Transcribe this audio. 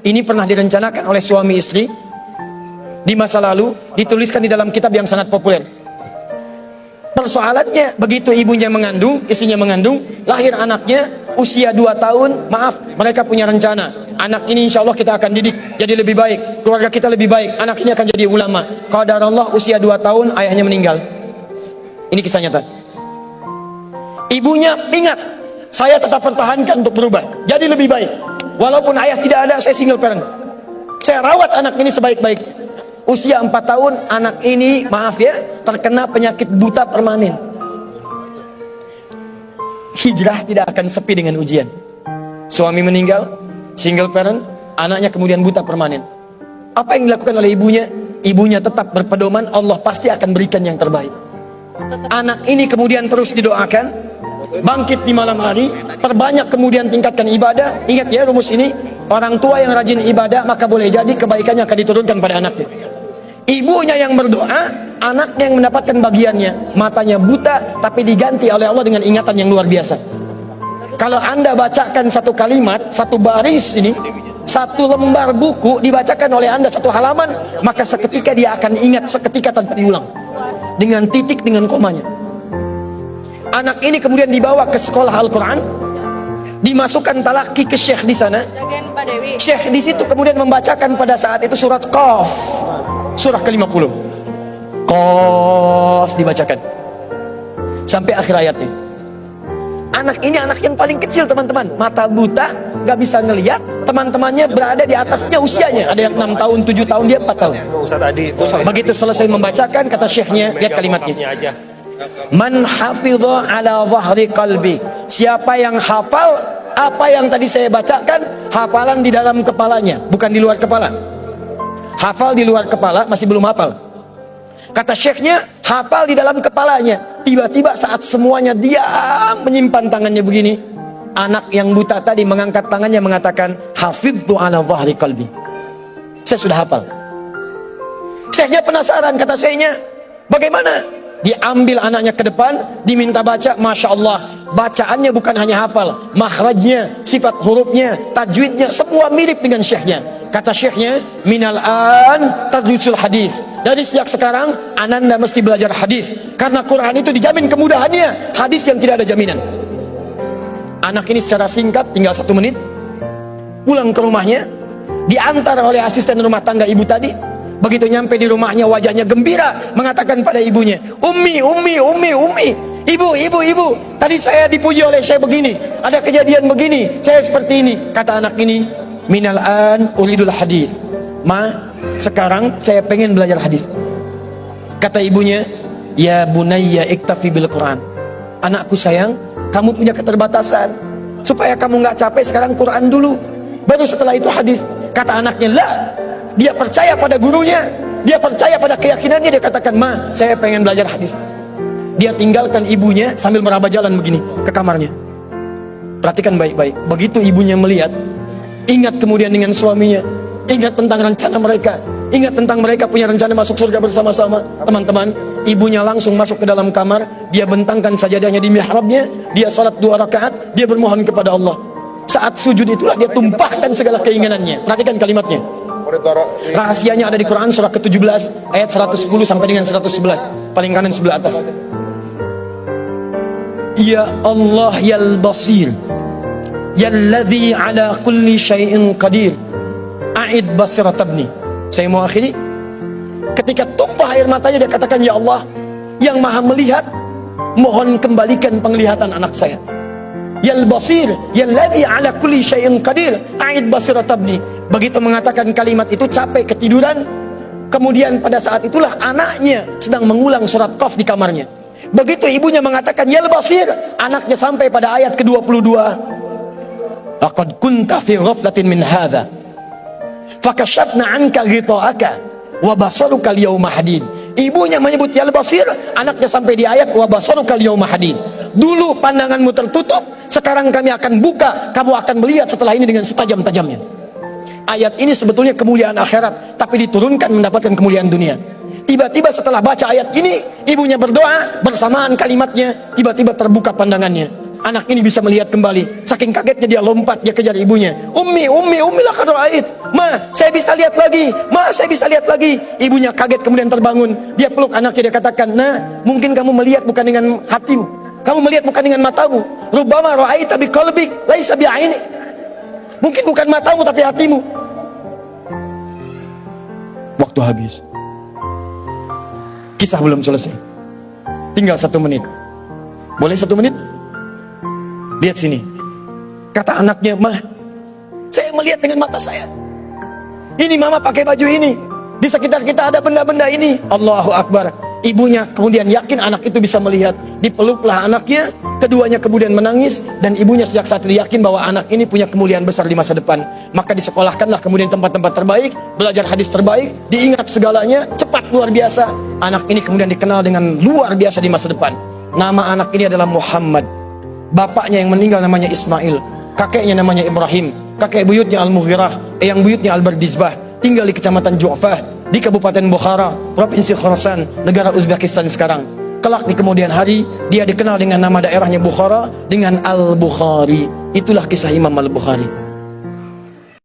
Ini pernah direncanakan oleh suami istri di masa lalu, dituliskan di dalam kitab yang sangat populer. Persoalannya, begitu ibunya mengandung, istrinya mengandung, lahir anaknya usia 2 tahun, maaf, mereka punya rencana, anak ini insya Allah kita akan didik jadi lebih baik, keluarga kita lebih baik, anak ini akan jadi ulama. Qadarullah usia 2 tahun ayahnya meninggal. Ini kisah nyata. Ibunya ingat, saya tetap pertahankan untuk berubah jadi lebih baik, walaupun ayah tidak ada, saya single parent, saya rawat anak ini sebaik-baik. Usia 4 tahun anak ini, maaf ya, terkena penyakit buta permanen. Hijrah tidak akan sepi dengan ujian. Suami meninggal, single parent, anaknya kemudian buta permanen. Apa yang dilakukan oleh ibunya? Ibunya tetap berpedoman, Allah pasti akan berikan yang terbaik. Anak ini kemudian terus didoakan, bangkit di malam hari, perbanyak kemudian tingkatkan ibadah. Ingat ya rumus ini, orang tua yang rajin ibadah maka boleh jadi kebaikannya akan diturunkan pada anaknya. Ibunya yang berdoa, anaknya yang mendapatkan bagiannya. Matanya buta tapi diganti oleh Allah dengan ingatan yang luar biasa. Kalau Anda bacakan satu kalimat, satu baris ini, satu lembar buku dibacakan oleh Anda satu halaman, maka seketika dia akan ingat seketika tanpa diulang, dengan titik, dengan komanya. Anak ini kemudian dibawa ke sekolah Al-Quran, dimasukkan talaki ke syekh di sana. Syekh di situ kemudian membacakan pada saat itu surat Qaf, surah ke-50. Qaf dibacakan sampai akhir ayatnya. Anak ini anak yang paling kecil teman-teman, mata buta, gak bisa ngelihat. Teman-temannya berada di atasnya usianya, ada yang 6 tahun, 7 tahun, dia 4 tahun. Begitu selesai membacakan, kata syekhnya, lihat kalimatnya, man hafidha ala zahri qalbi, siapa yang hafal apa yang tadi saya bacakan, hafalan di dalam kepalanya, bukan di luar kepala. Hafal di luar kepala masih belum hafal. Kata syekhnya, hafal di dalam kepalanya. Tiba-tiba saat semuanya diam menyimpan tangannya begini, anak yang buta tadi mengangkat tangannya mengatakan, hafidtu ala zahri qalbi, saya sudah hafal. Syekhnya penasaran, kata syekhnya, bagaimana? Diambil anaknya ke depan, diminta baca. Masya Allah, bacaannya bukan hanya hafal, makhrajnya, sifat hurufnya, tajwidnya, semua mirip dengan syekhnya. Kata syekhnya, minal an tadrusul hadis, dari sejak sekarang ananda mesti belajar hadis, karena Quran itu dijamin kemudahannya, hadis yang tidak ada jaminan. Anak ini secara singkat, tinggal 1 menit pulang ke rumahnya, diantar oleh asisten rumah tangga ibu tadi. Begitu nyampe di rumahnya, wajahnya gembira, mengatakan pada ibunya, ummi, ibu, tadi saya dipuji oleh saya begini, ada kejadian begini, saya seperti ini. Kata anak ini, minal an uridul hadis, ma, sekarang saya pengen belajar hadis. Kata ibunya, ya bunayya iktafi bil Quran, anakku sayang, kamu punya keterbatasan, supaya kamu nggak capek sekarang Quran dulu, baru setelah itu hadis. Kata anaknya, lah, dia percaya pada gurunya, dia percaya pada keyakinannya, dia katakan, ma, saya pengen belajar hadis. Dia tinggalkan ibunya sambil meraba jalan begini ke kamarnya. Perhatikan baik-baik, begitu ibunya melihat, ingat kemudian dengan suaminya, ingat tentang rencana mereka, ingat tentang mereka punya rencana masuk surga bersama-sama. Teman-teman, ibunya langsung masuk ke dalam kamar, dia bentangkan sajadahnya di mihrabnya, dia salat 2 rakaat, dia bermohon kepada Allah. Saat sujud itulah dia tumpahkan segala keinginannya. Perhatikan kalimatnya. Rahasianya ada di Quran surah ke-17 ayat 110 sampai dengan 111, paling kanan sebelah atas. Ya Allah yal basir, yalladzi ala kulli syai'in qadir, a'id basirat ibni. Saya mau akhiri, ketika tumpah air matanya dia katakan, ya Allah yang maha melihat, mohon kembalikan penglihatan anak saya. Yal basir, yalladzi ala kulli syai'in qadir, a'id basirat ibni. Begitu mengatakan kalimat itu, capek ketiduran. Kemudian pada saat itulah anaknya sedang mengulang surat Qaf di kamarnya. Begitu ibunya mengatakan yal basir, anaknya sampai pada ayat ke-22. Laqad kunta fi ghaflatin min hadza fakashafna 'anka ghita'aka wa basaruka al-yawma hadid. Ibunya menyebut yal basir, anaknya sampai di ayat wa basaruka al-yawma hadid. Dulu pandanganmu tertutup, sekarang kami akan buka, kamu akan melihat setelah ini dengan setajam-tajamnya. Ayat ini sebetulnya kemuliaan akhirat, tapi diturunkan mendapatkan kemuliaan dunia. Tiba-tiba setelah baca ayat ini, ibunya berdoa, bersamaan kalimatnya, tiba-tiba terbuka pandangannya. anak ini bisa melihat kembali. Saking kagetnya dia lompat, dia kejar ibunya. Ummi laqad ra'ait. Ma, saya bisa lihat lagi. Ma, saya bisa lihat lagi. Ibunya kaget kemudian terbangun. Dia peluk anaknya, dia katakan, "Nah, mungkin kamu melihat bukan dengan hatimu. Kamu melihat bukan dengan matamu. Rubbama ra'aita biqalbik, laisa bi'ainik." Mungkin bukan matamu tapi hatimu. Waktu habis. Kisah belum selesai. Tinggal 1 menit. Boleh 1 menit? Lihat sini. Kata anaknya, "Mah, saya melihat dengan mata saya. Ini mama pakai baju ini. Di sekitar kita ada benda-benda ini." Allahu Akbar. Ibunya kemudian yakin anak itu bisa melihat. Dipeluklah anaknya. Keduanya kemudian menangis. Dan ibunya sejak saat itu yakin bahwa anak ini punya kemuliaan besar di masa depan. Maka disekolahkanlah kemudian tempat-tempat terbaik. Belajar hadis terbaik. Diingat segalanya. Cepat luar biasa. Anak ini kemudian dikenal dengan luar biasa di masa depan. Nama anak ini adalah Muhammad. Bapaknya yang meninggal namanya Ismail. Kakeknya namanya Ibrahim. Kakek buyutnya Al-Mughirah. Eyang buyutnya Al-Bardizbah. Tinggal di kecamatan Ju'fah, di Kabupaten Bukhara, Provinsi Khorasan, negara Uzbekistan sekarang. Kelak di kemudian hari, dia dikenal dengan nama daerahnya Bukhara, dengan Al-Bukhari. Itulah kisah Imam Al-Bukhari.